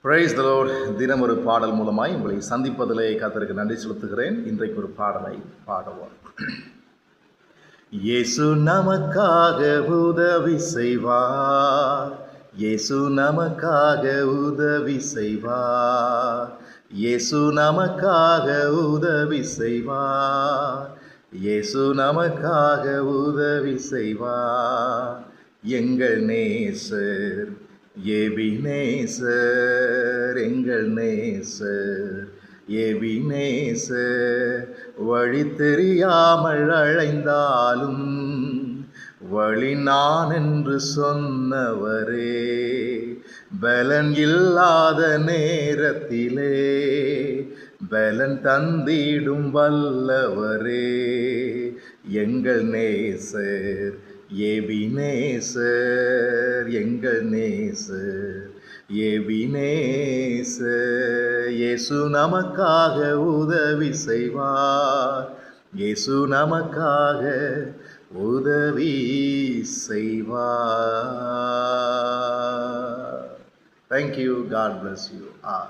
Praise the Lord. தினம் ஒரு பாடல் மூலமாய் உங்களை சந்திப்பதிலே கர்த்தருக்கு நன்றி செலுத்துகிறேன். இன்றைக்கு ஒரு பாடலை பாடுவோம். இயேசு நமக்காக உதவி செய்வார், இயேசு நமக்காக உதவி செய்வார், இயேசு நமக்காக உதவி செய்வார், இயேசு நமக்காக உதவி செய்வார். எங்கள் நேசர் எபினேசர், எங்கள் நேசர் எபினேசர். வழி தெரியாமல் அழைந்தாலும் வழி நான் என்று சொன்னவரே, பலன் இல்லாத நேரத்திலே பலன் தந்திடும் வல்லவரே. எங்கள் நேசர் எபினேசர், எங்கள் நேசர் எபினேசர். இயேசு நமக்காக உதவி செய்வார், இயேசு நமக்காக உதவி செய்வார். Thank you. God bless you all.